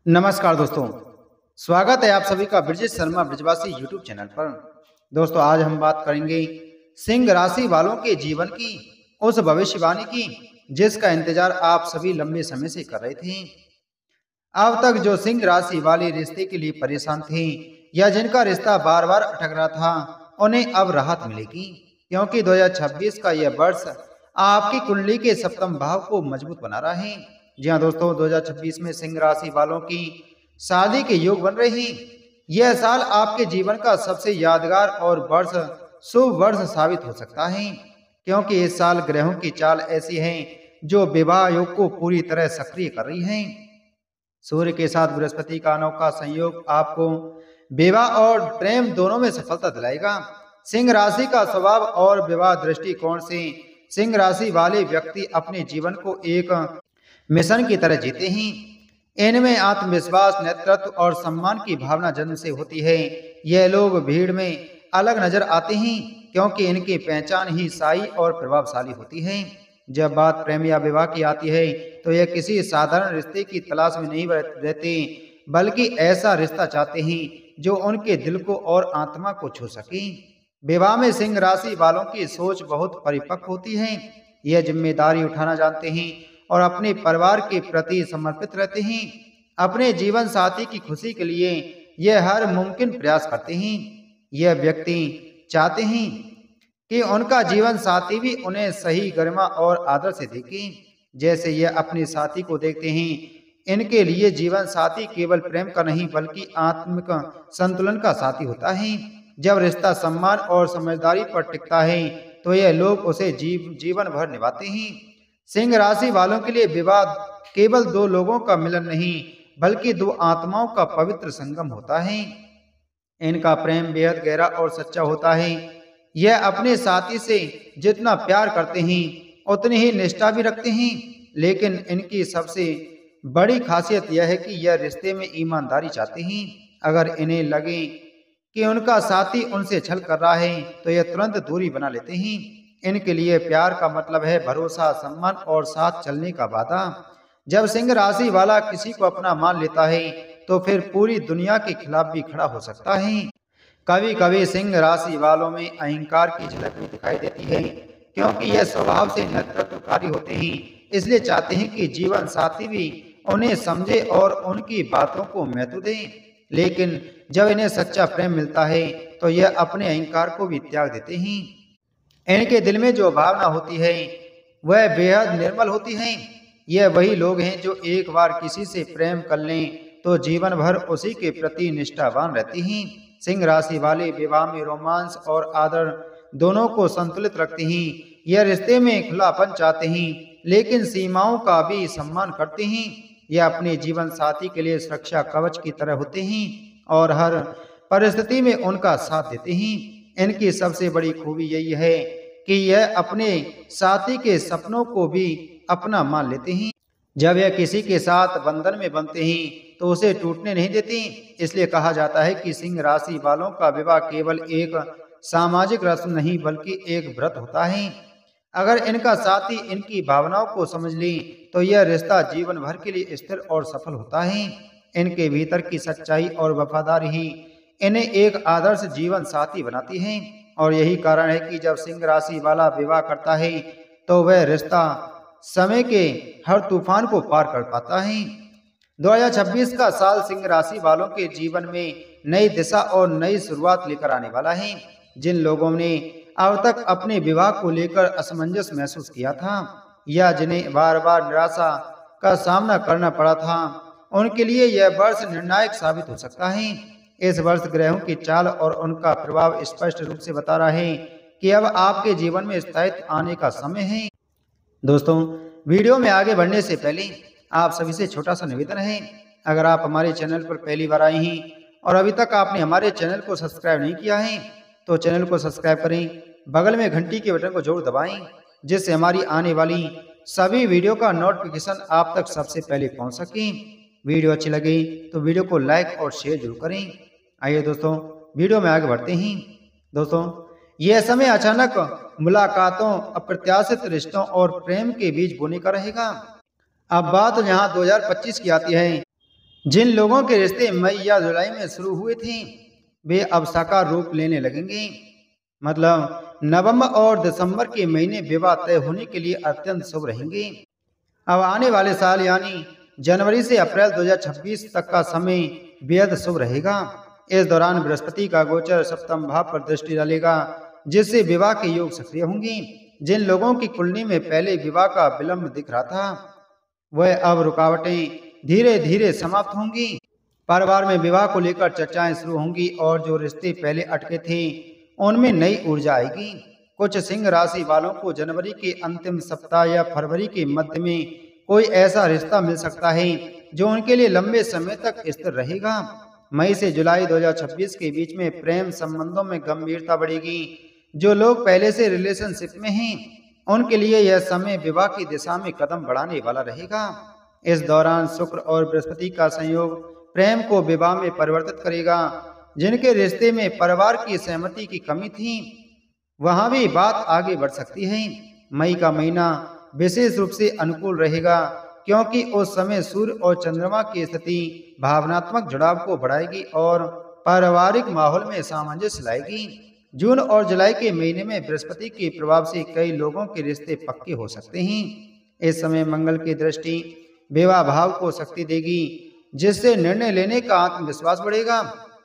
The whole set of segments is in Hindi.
नमस्कार दोस्तों, स्वागत है आप सभी का ब्रिजेश शर्मा ब्रिजवासी यूट्यूब चैनल पर। दोस्तों आज हम बात करेंगे सिंह राशि वालों के जीवन की उस भविष्यवाणी की जिसका इंतजार आप सभी लंबे समय से कर रहे थे। अब तक जो सिंह राशि वाले रिश्ते के लिए परेशान थे या जिनका रिश्ता बार बार अटक रहा था, उन्हें अब राहत मिलेगी क्योंकि 2026 का यह वर्ष आपकी कुंडली के सप्तम भाव को मजबूत बना रहा है। जी हाँ दोस्तों, 2026 में सिंह राशि वालों की शादी के योग बन रहे हैं। यह साल आपके जीवन का सबसे यादगार और शुभ वर्ष साबित हो सकता है क्योंकि इस साल ग्रहों की चाल ऐसी है जो विवाह योग को पूरी तरह सक्रिय कर रही है। सूर्य के साथ बृहस्पति का अनोखा संयोग आपको विवाह और प्रेम दोनों में सफलता दिलाएगा। सिंह राशि का स्वभाव और विवाह दृष्टिकोण से सिंह राशि वाले व्यक्ति अपने जीवन को एक मिशन की तरह जीते हैं। इनमें आत्मविश्वास, नेतृत्व और सम्मान की भावना जन्म से होती है। यह लोग भीड़ में अलग नजर आते हैं क्योंकि इनकी पहचान ही साई और प्रभावशाली होती है। जब बात प्रेम या विवाह की आती है तो यह किसी साधारण रिश्ते की तलाश में नहीं रहते, बल्कि ऐसा रिश्ता चाहते हैं जो उनके दिल को और आत्मा को छू सके। विवाह में सिंह राशि वालों की सोच बहुत परिपक्व होती है। यह जिम्मेदारी उठाना जानते हैं और अपने परिवार के प्रति समर्पित रहते हैं। अपने जीवन साथी की खुशी के लिए यह हर मुमकिन प्रयास करते हैं। यह व्यक्ति चाहते हैं कि उनका जीवन साथी भी उन्हें सही गरिमा और आदर से देखे जैसे यह अपने साथी को देखते हैं। इनके लिए जीवन साथी केवल प्रेम का नहीं बल्कि आत्मिक संतुलन का साथी होता है। जब रिश्ता सम्मान और समझदारी पर टिकता है तो यह लोग उसे जीवन भर निभाते हैं। सिंह राशि वालों के लिए विवाह केवल दो लोगों का मिलन नहीं बल्कि दो आत्माओं का पवित्र संगम होता है। इनका प्रेम बेहद गहरा और सच्चा होता है। यह अपने साथी से जितना प्यार करते हैं उतनी ही निष्ठा भी रखते हैं, लेकिन इनकी सबसे बड़ी खासियत यह है कि यह रिश्ते में ईमानदारी चाहते हैं। अगर इन्हें लगे कि उनका साथी उनसे छल कर रहा है तो यह तुरंत दूरी बना लेते हैं। इनके लिए प्यार का मतलब है भरोसा, सम्मान और साथ चलने का वादा। जब सिंह राशि वाला किसी को अपना मान लेता है तो फिर पूरी दुनिया के खिलाफ भी खड़ा हो सकता है। कभी कभी सिंह राशि वालों में अहंकार की झलक भी दिखाई देती है क्योंकि यह स्वभाव से नेतृत्वकारी होते हैं। इसलिए चाहते हैं कि जीवन साथी भी उन्हें समझे और उनकी बातों को महत्व दे। लेकिन जब इन्हें सच्चा प्रेम मिलता है तो यह अपने अहंकार को भी त्याग देते हैं। इनके दिल में जो भावना होती है वह बेहद निर्मल होती है। यह वही लोग हैं जो एक बार किसी से प्रेम कर लें तो जीवन भर उसी के प्रति निष्ठावान रहते हैं। सिंह राशि वाले विवाह में रोमांस और आदर दोनों को संतुलित रखते हैं। यह रिश्ते में खुलापन चाहते हैं लेकिन सीमाओं का भी सम्मान करते हैं। यह अपने जीवन साथी के लिए सुरक्षा कवच की तरह होते हैं और हर परिस्थिति में उनका साथ देते हैं। इनकी सबसे बड़ी खूबी यही है कि यह अपने साथी के सपनों को भी अपना मान लेते हैं। जब यह किसी के साथ बंधन में बनते हैं तो उसे टूटने नहीं देते। इसलिए कहा जाता है कि सिंह राशि वालों का विवाह केवल एक सामाजिक रस्म नहीं बल्कि एक व्रत होता है। अगर इनका साथी इनकी भावनाओं को समझ ले तो यह रिश्ता जीवन भर के लिए स्थिर और सफल होता है। इनके भीतर की सच्चाई और वफादारी ही इन्हें एक आदर्श जीवन साथी बनाती है और यही कारण है कि जब सिंह राशि वाला विवाह करता है तो वह रिश्ता समय के हर तूफान को पार कर पाता है। 2026 का साल सिंह राशि वालों के जीवन में नई दिशा और नई शुरुआत लेकर आने वाला है। जिन लोगों ने अब तक अपने विवाह को लेकर असमंजस महसूस किया था या जिन्हें बार बार निराशा का सामना करना पड़ा था, उनके लिए यह वर्ष निर्णायक साबित हो सकता है। इस वर्ष ग्रहों की चाल और उनका प्रभाव स्पष्ट रूप से बता रहा है कि अब आपके जीवन में स्थायित्व आने का समय है। दोस्तों, वीडियो में आगे बढ़ने से पहले आप सभी से छोटा सा निवेदन है, अगर आप हमारे चैनल पर पहली बार आए हैं और अभी तक आपने हमारे चैनल को सब्सक्राइब नहीं किया है तो चैनल को सब्सक्राइब करें, बगल में घंटी के बटन को जरूर दबाएं जिससे हमारी आने वाली सभी वीडियो का नोटिफिकेशन आप तक सबसे पहले पहुंच सके। वीडियो अच्छी लगे तो वीडियो को लाइक और शेयर जरूर करें। आइए दोस्तों, वीडियो में आगे बढ़ते हैं। दोस्तों, यह समय अचानक मुलाकातों, अप्रत्याशित रिश्तों और प्रेम के बीच बोने का रहेगा। अब बात यहाँ 2025 की आती है जिन लोगों के रिश्ते मई या जुलाई में शुरू हुए थे वे अब साकार रूप लेने लगेंगे। मतलब नवंबर और दिसंबर के महीने विवाह तय होने के लिए अत्यंत शुभ रहेंगे। अब आने वाले साल यानी जनवरी से अप्रैल 2026 तक का समय बेहद शुभ रहेगा। इस दौरान बृहस्पति का गोचर सप्तम भाव पर दृष्टि डालेगा, जिससे विवाह के योग सक्रिय होंगे। जिन लोगों की कुंडली में पहले विवाह का विलंब दिख रहा था वह अब रुकावटें धीरे धीरे समाप्त होंगी। परिवार में विवाह को लेकर चर्चाएं शुरू होंगी और जो रिश्ते पहले अटके थे उनमें नई ऊर्जा आएगी। कुछ सिंह राशि वालों को जनवरी के अंतिम सप्ताह या फरवरी के मध्य में कोई ऐसा रिश्ता मिल सकता है जो उनके लिए लंबे समय तक स्थिर रहेगा। मई से जुलाई 2026 के बीच में प्रेम संबंधों में गंभीरता बढ़ेगी। जो लोग पहले से रिलेशनशिप में हैं उनके लिए यह समय विवाह की दिशा में कदम बढ़ाने वाला रहेगा। इस दौरान शुक्र और बृहस्पति का संयोग प्रेम को विवाह में परिवर्तित करेगा। जिनके रिश्ते में परिवार की सहमति की कमी थी वहां भी बात आगे बढ़ सकती है। मई का महीना विशेष रूप से अनुकूल रहेगा क्योंकि उस समय सूर्य और चंद्रमा की स्थिति भावनात्मक जुड़ाव को बढ़ाएगी और पारिवारिक माहौल में सामंजस्य लाएगी। जून और जुलाई के महीने में बृहस्पति के प्रभाव से कई लोगों के रिश्ते पक्के हो सकते हैं। इस समय मंगल की दृष्टि विवाह भाव को शक्ति देगी, जिससे निर्णय लेने का आत्मविश्वास बढ़ेगा।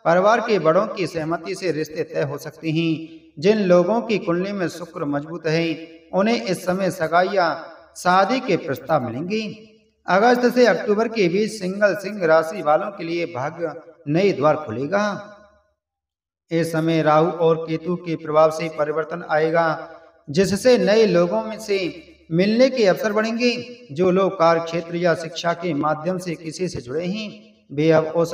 परिवार के बड़ों की सहमति से रिश्ते तय हो सकते हैं। जिन लोगों की कुंडली में शुक्र मजबूत है उन्हें इस समय सगाई या शादी के प्रस्ताव मिलेंगे। अगस्त से अक्टूबर के बीच सिंह राशि वालों के लिए भाग्य नए द्वार खुलेगा। इस समय राहु और केतु के प्रभाव से परिवर्तन आएगा, जिससे नए लोगों में से मिलने के अवसर बढ़ेंगे। जो लोग कार्य क्षेत्र या शिक्षा के माध्यम से किसी से जुड़े हैं वे अब उस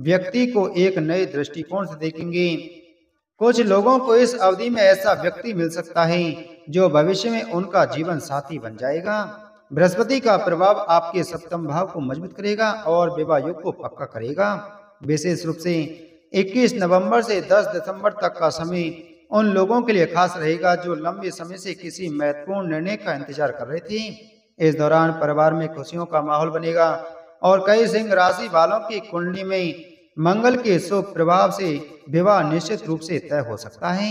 व्यक्ति को एक नए दृष्टिकोण से देखेंगे। कुछ लोगों को इस अवधि में ऐसा व्यक्ति मिल सकता है जो भविष्य में उनका जीवन साथी बन जाएगा। बृहस्पति का प्रभाव आपके सप्तम भाव को मजबूत करेगा और विवाह योग को पक्का करेगा। विशेष रूप से 21 नवंबर से 10 दिसंबर तक का समय उन लोगों के लिए खास रहेगा जो लंबे समय से किसी महत्वपूर्ण निर्णय का इंतजार कर रहे थे। इस दौरान परिवार में खुशियों का माहौल बनेगा और कई सिंह राशि वालों की कुंडली में मंगल के शुभ प्रभाव से विवाह निश्चित रूप से तय हो सकता है।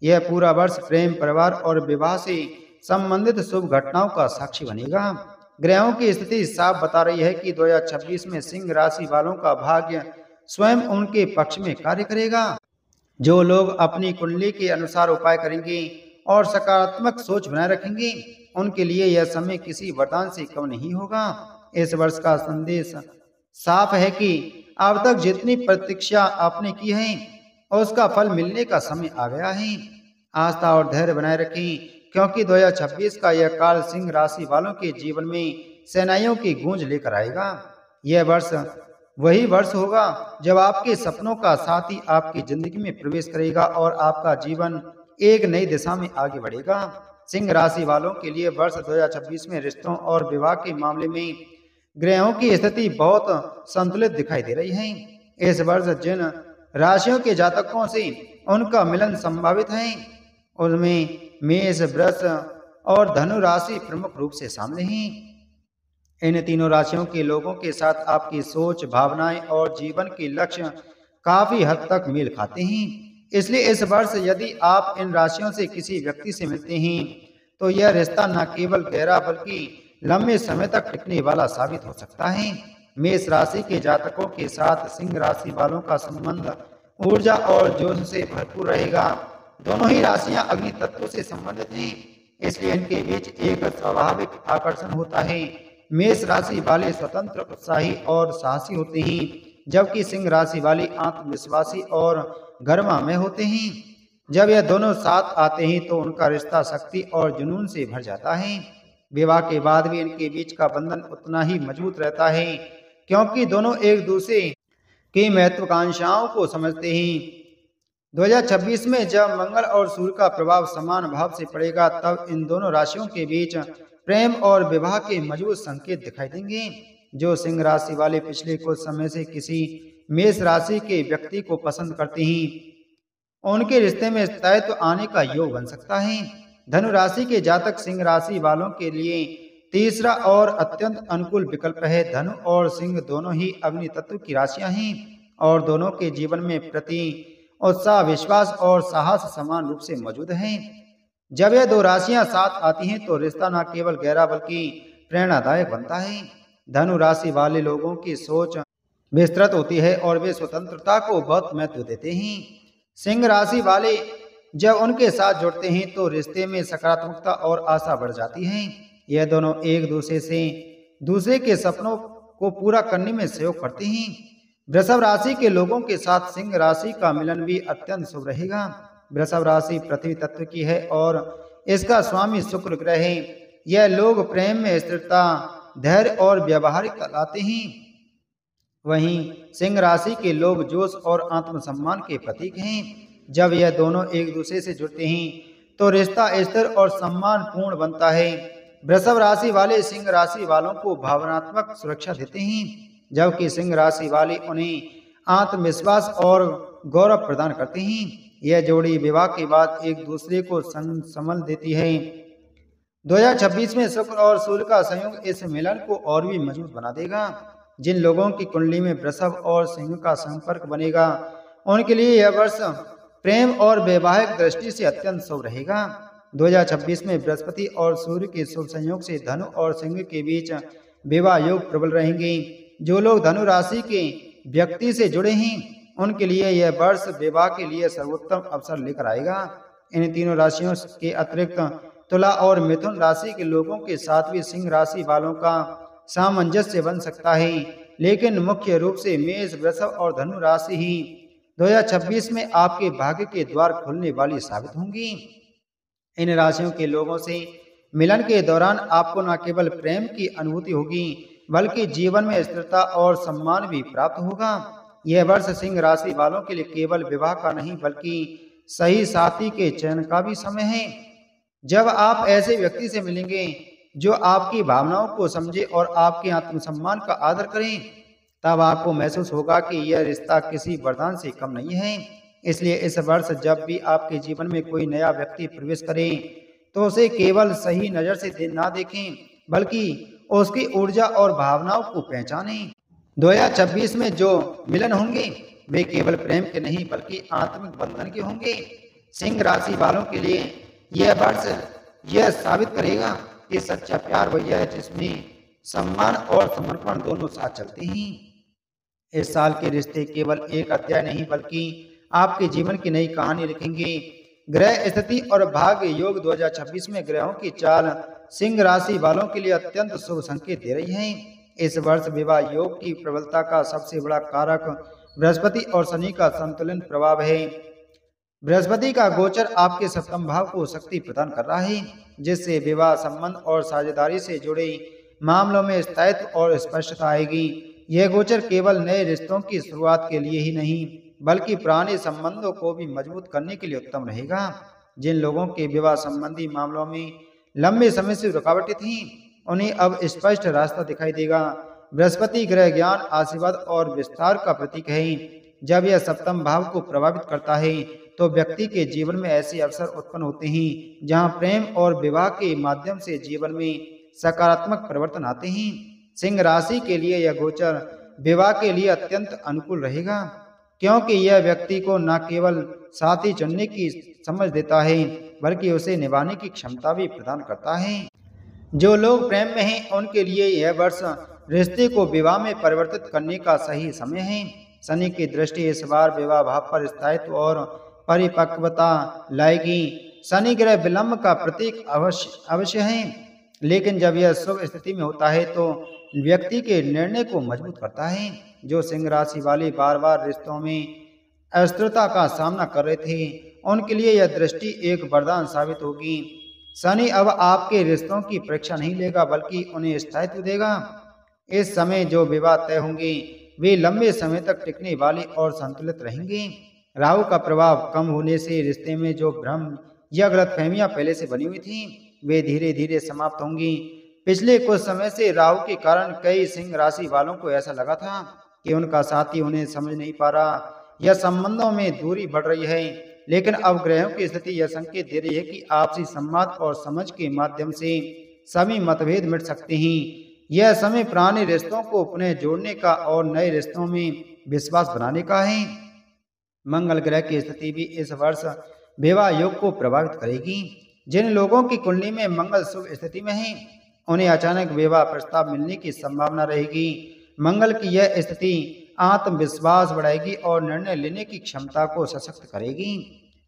यह पूरा वर्ष प्रेम, परिवार और विवाह से संबंधित शुभ घटनाओं का साक्षी बनेगा। ग्रहों की स्थिति साफ बता रही है कि 2026 में सिंह राशि वालों का भाग्य स्वयं उनके पक्ष में कार्य करेगा। जो लोग अपनी कुंडली के अनुसार उपाय करेंगे और सकारात्मक सोच बनाए रखेंगे उनके लिए यह समय किसी वरदान से कम नहीं होगा। इस वर्ष का संदेश साफ है कि अब तक जितनी प्रतीक्षा आपने की है उसका फल मिलने का समय आ गया है। आस्था और धैर्य बनाए रखें क्योंकि 2026 का यह काल सिंह राशि वालों के जीवन में सेनाइयों की गूंज लेकर आएगा। यह वर्ष वही वर्ष होगा जब आपके सपनों का साथी आपकी जिंदगी में प्रवेश करेगा और आपका जीवन एक नई दिशा में आगे बढ़ेगा। सिंह राशि वालों के लिए वर्ष 2026 में रिश्तों और विवाह के मामले में ग्रहों की स्थिति बहुत संतुलित दिखाई दे रही है। इस वर्ष जिन राशियों के जातकों से उनका मिलन संभावित है उनमें मेष, वृष और धनु राशि प्रमुख रूप से शामिल हैं। इन तीनों राशियों के लोगों के साथ आपकी सोच, भावनाएं और जीवन के लक्ष्य काफी हद तक मेल खाते हैं। इसलिए इस वर्ष यदि आप इन राशियों से किसी व्यक्ति से मिलते हैं तो यह रिश्ता न केवल गहरा बल्कि लंबे समय तक टिकने वाला साबित हो सकता है। मेष राशि के जातकों के साथ सिंह राशि वालों का संबंध ऊर्जा और जोश से भरपूर रहेगा। दोनों ही राशियां अग्नि तत्व से संबंधित हैं, इसलिए इनके बीच एक स्वाभाविक आकर्षण होता है। मेष राशि वाले स्वतंत्र, उत्साही और साहसी होते हैं, जबकि सिंह राशि वाले आत्मविश्वासी और गर्मामय होते हैं। जब यह दोनों साथ आते हैं तो उनका रिश्ता शक्ति और जुनून से भर जाता है। विवाह के बाद भी इनके बीच का बंधन उतना ही मजबूत रहता है क्योंकि दोनों एक दूसरे की महत्वाकांक्षाओं को समझते हैं। 2026 में जब मंगल और सूर्य का प्रभाव समान भाव से पड़ेगा तब इन दोनों राशियों के बीच प्रेम और विवाह के मजबूत संकेत दिखाई देंगे। जो सिंह राशि वाले पिछले कुछ समय से किसी मेष राशि के व्यक्ति को पसंद करते हैं उनके रिश्ते में स्थायित्व आने का योग बन सकता है। धनु राशि के जातक सिंह राशि वालों के लिए तीसरा और अत्यंत अनुकूल विकल्प है। धनु और सिंह दोनों ही अग्नि तत्व की राशियां हैं और दोनों के जीवन में प्रति उत्साह, विश्वास और साहस समान रूप से मौजूद हैं। जब यह दो राशियां साथ आती हैं तो रिश्ता न केवल गहरा बल्कि प्रेरणादायक बनता है। धनु राशि वाले लोगों की सोच विस्तृत होती है और वे स्वतंत्रता को बहुत महत्व देते हैं। सिंह राशि वाले जब उनके साथ जुड़ते हैं तो रिश्ते में सकारात्मकता और आशा बढ़ जाती है। यह दोनों एक दूसरे के सपनों को पूरा करने में सहयोग करते हैं। वृषभ राशि के लोगों के साथ सिंह राशि का मिलन भी अत्यंत शुभ रहेगा। वृषभ राशि पृथ्वी तत्व की है और इसका स्वामी शुक्र ग्रह है। यह लोग प्रेम में स्थिरता, धैर्य और व्यवहारिकता लाते हैं। वहीं सिंह राशि के लोग जोश और आत्मसम्मान के प्रतीक हैं। जब यह दोनों एक दूसरे से जुड़ते हैं तो रिश्ता स्थिर और सम्मान पूर्ण बनता है। वृषभ राशि वाले सिंह राशि वालों को भावनात्मक सुरक्षा देते हैं, जबकि सिंह राशि वाले उन्हें आत्मविश्वास और गौरव प्रदान करते हैं। यह जोड़ी विवाह के बाद एक दूसरे को संबल देती है। 2026 में शुक्र और सूर्य का संयोग इस मिलन को और भी मजबूत बना देगा। जिन लोगों की कुंडली में वृषभ और सिंह का संपर्क बनेगा उनके लिए यह वर्ष प्रेम और वैवाहिक दृष्टि से अत्यंत शुभ रहेगा। 2026 में बृहस्पति और सूर्य के शुभ संयोग से धनु और सिंह के बीच विवाह योग प्रबल रहेंगे। जो लोग धनु राशि के व्यक्ति से जुड़े हैं उनके लिए यह वर्ष विवाह के लिए सर्वोत्तम अवसर लेकर आएगा। इन तीनों राशियों के अतिरिक्त तुला और मिथुन राशि के लोगों के साथ भी सिंह राशि वालों का सामंजस्य बन सकता है, लेकिन मुख्य रूप से मेष, वृषभ और धनु राशि ही 2026 में आपके भाग्य के द्वार खोलने वाली साबित होंगी। इन राशियों के लोगों से मिलन के दौरान आपको न केवल प्रेम की अनुभूति होगी बल्कि जीवन में स्थिरता और सम्मान भी प्राप्त होगा। यह वर्ष सिंह राशि वालों के लिए केवल विवाह का नहीं बल्कि सही साथी के चयन का भी समय है। जब आप ऐसे व्यक्ति से मिलेंगे जो आपकी भावनाओं को समझे और आपके आत्मसम्मान का आदर करें, तब आपको महसूस होगा कि यह रिश्ता किसी वरदान से कम नहीं है। इसलिए इस वर्ष जब भी आपके जीवन में कोई नया व्यक्ति प्रवेश करे तो उसे केवल सही नजर से ना देखें बल्कि उसकी ऊर्जा और भावनाओं को पहचानें। 2026 में जो मिलन होंगे वे केवल प्रेम के नहीं बल्कि आत्मिक बंधन के होंगे। सिंह राशि वालों के लिए यह वर्ष यह साबित करेगा कि सच्चा प्यार वही है जिसमें सम्मान और समर्पण दोनों साथ चलते हैं। इस साल के रिश्ते केवल एक अध्याय नहीं बल्कि आपके जीवन की नई कहानी लिखेंगे। ग्रह स्थिति और भाग्य योग 2026 में ग्रहों की चाल सिंह राशि वालों के लिए अत्यंत शुभ संकेत दे रही है। इस वर्ष विवाह योग की प्रबलता का सबसे बड़ा कारक बृहस्पति और शनि का संतुलन प्रभाव है। बृहस्पति का गोचर आपके सप्तम भाव को शक्ति प्रदान कर रहा है, जिससे विवाह संबंध और साझेदारी से जुड़े मामलों में स्थायित्व और स्पष्टता आएगी। यह गोचर केवल नए रिश्तों की शुरुआत के लिए ही नहीं बल्कि पुराने संबंधों को भी मजबूत करने के लिए उत्तम रहेगा। जिन लोगों के विवाह संबंधी मामलों में लंबे समय से रुकावटें थीं उन्हें अब स्पष्ट रास्ता दिखाई देगा। बृहस्पति ग्रह ज्ञान, आशीर्वाद और विस्तार का प्रतीक है। जब यह सप्तम भाव को प्रभावित करता है तो व्यक्ति के जीवन में ऐसे अवसर उत्पन्न होते हैं जहां प्रेम और विवाह के माध्यम से जीवन में सकारात्मक परिवर्तन आते हैं। सिंह राशि के लिए यह गोचर विवाह के लिए अत्यंत अनुकूल रहेगा, क्योंकि यह व्यक्ति को न केवल साथी चुनने की समझ देता है बल्कि उसे निभाने की क्षमता भी प्रदान करता है। जो लोग प्रेम में हैं उनके लिए यह वर्ष रिश्ते को विवाह में परिवर्तित करने का सही समय है। शनि की दृष्टि इस बार विवाह भाव पर स्थायित्व और परिपक्वता लाएगी। शनि ग्रह विलंब का प्रतीक अवश्य है, लेकिन जब यह शुभ स्थिति में होता है तो व्यक्ति के निर्णय को मजबूत करता है। जो सिंह राशि वाले बार बार रिश्तों में अस्थिरता का सामना कर रहे थे उनके लिए यह दृष्टि एक वरदान साबित होगी। शनि अब आपके रिश्तों की परीक्षा नहीं लेगा बल्कि उन्हें स्थायित्व देगा। इस समय जो विवाह तय होंगे वे लंबे समय तक टिकने वाले और संतुलित रहेंगे। राहु का प्रभाव कम होने से रिश्ते में जो भ्रम या गलतफहमियां पहले से बनी हुई थीं वे धीरे धीरे समाप्त होंगी। पिछले कुछ समय से राहु के कारण कई सिंह राशि वालों को ऐसा लगा था कि उनका साथी उन्हें समझ नहीं पा रहा या संबंधों में दूरी बढ़ रही है, लेकिन अब ग्रहों की स्थिति यह संकेत दे रही है कि आपसी संवाद और समझ के माध्यम से सभी मतभेद मिट सकते हैं। यह समय पुराने रिश्तों को पुनः जोड़ने का और नए रिश्तों में विश्वास बनाने का है। मंगल ग्रह की स्थिति भी इस वर्ष विवाह योग को प्रभावित करेगी। जिन लोगों की कुंडली में मंगल शुभ स्थिति में है, उन्हें अचानक विवाह प्रस्ताव मिलने की संभावना रहेगी। मंगल की यह स्थिति आत्मविश्वास बढ़ाएगी और निर्णय लेने की क्षमता को सशक्त करेगी।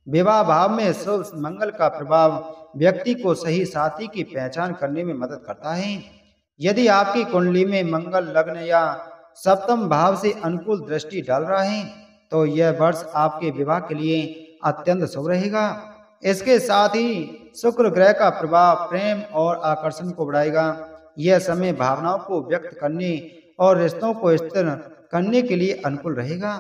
विवाह भाव में शुभ मंगल का प्रभाव व्यक्ति को सही साथी की पहचान करने में मदद करता है। यदि आपकी कुंडली में मंगल लग्न या सप्तम भाव से अनुकूल दृष्टि डाल रहा है, तो यह वर्ष आपके विवाह के लिए अत्यंत शुभ रहेगा। इसके साथ ही शुक्र ग्रह का प्रभाव प्रेम और आकर्षण को बढ़ाएगा। यह समय भावनाओं को व्यक्त करने और रिश्तों को स्थिर करने के लिए अनुकूल रहेगा।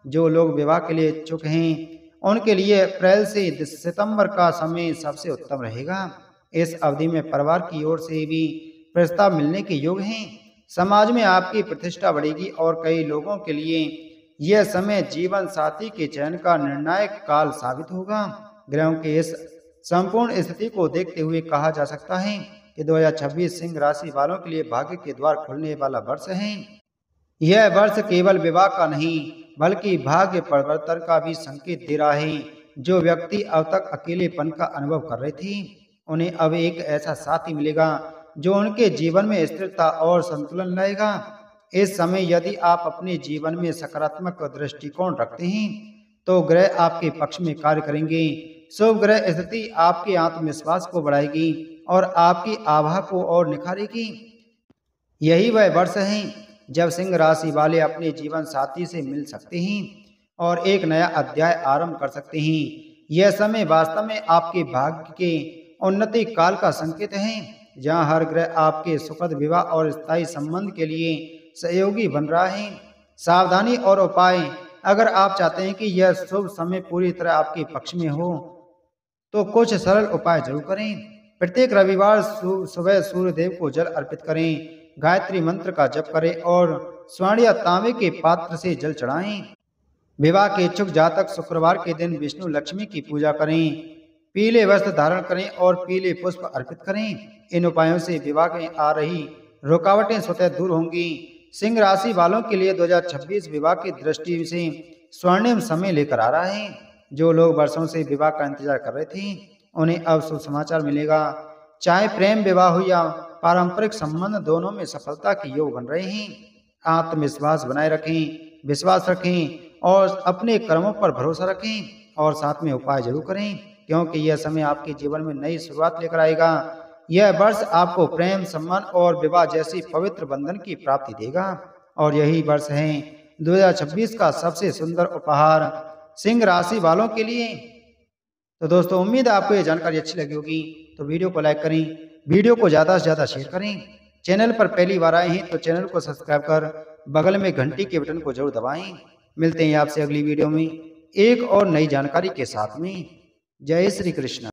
जो लोग विवाह के लिए इच्छुक हैं, उनके लिए अप्रैल से सितंबर का समय सबसे उत्तम रहेगा। इस अवधि में परिवार की ओर से भी प्रस्ताव मिलने के योग हैं। समाज में आपकी प्रतिष्ठा बढ़ेगी और कई लोगों के लिए यह समय जीवन साथी के चयन का निर्णायक काल साबित होगा। ग्रहों के इस संपूर्ण स्थिति को देखते हुए कहा जा सकता है कि 2026 सिंह राशि वालों के लिए भाग्य के द्वार खुलने वाला वर्ष है। यह वर्ष केवल विवाह का नहीं बल्कि भाग्य परिवर्तन का भी संकेत दे रहा है। जो व्यक्ति अब तक अकेलेपन का अनुभव कर रहे थे, उन्हें अब एक ऐसा साथी मिलेगा जो उनके जीवन में स्थिरता और संतुलन लाएगा। इस समय यदि आप अपने जीवन में सकारात्मक दृष्टिकोण रखते हैं, तो ग्रह आपके पक्ष में कार्य करेंगे। शुभ ग्रह स्थिति आपके आत्मविश्वास को बढ़ाएगी और आपकी आभा को और निखारेगी। यही वह वर्ष है जब सिंह राशि वाले अपने जीवन साथी से मिल सकते हैं और एक नया अध्याय आरंभ कर सकते हैं। यह समय वास्तव में आपके भाग्य के उन्नति काल का संकेत है, जहां हर ग्रह आपके सुखद विवाह और स्थायी संबंध के लिए सहयोगी बन रहा है। सावधानी और उपाय: अगर आप चाहते हैं कि यह शुभ समय पूरी तरह आपके पक्ष में हो, तो कुछ सरल उपाय जरूर करें। प्रत्येक रविवार सुबह सूर्यदेव को जल अर्पित करें, गायत्री मंत्र का जप करें और स्वर्ण या तांबे के पात्र से जल चढ़ाएं। विवाह के इच्छुक जातक शुक्रवार के दिन विष्णु लक्ष्मी की पूजा करें, पीले वस्त्र धारण करें और पीले पुष्प अर्पित करें। इन उपायों से विवाह में आ रही रुकावटें स्वतः दूर होंगी। सिंह राशि वालों के लिए 2026 विवाह की दृष्टि से स्वर्णिम समय लेकर आ रहा है। जो लोग वर्षों से विवाह का इंतजार कर रहे थे, उन्हें अब शुभ समाचार मिलेगा। चाहे प्रेम विवाह हो या पारंपरिक संबंध, दोनों में सफलता के योग बन रहे हैं। आत्मविश्वास बनाए रखें, विश्वास रखें और अपने कर्मों पर भरोसा रखें और साथ में उपाय जरूर करें, क्योंकि यह समय आपके जीवन में नई शुरुआत लेकर आएगा। यह वर्ष आपको प्रेम, सम्मान और विवाह जैसी पवित्र बंधन की प्राप्ति देगा और यही वर्ष है 2026 का सबसे सुंदर उपहार सिंह राशि वालों के लिए। तो दोस्तों, उम्मीद है आपको ये जानकारी अच्छी लगी होगी। तो वीडियो को लाइक करें, वीडियो को ज़्यादा से ज़्यादा शेयर करें। चैनल पर पहली बार आए हैं तो चैनल को सब्सक्राइब कर बगल में घंटी के बटन को जरूर दबाएं। मिलते हैं आपसे अगली वीडियो में एक और नई जानकारी के साथ में। जय श्री कृष्ण।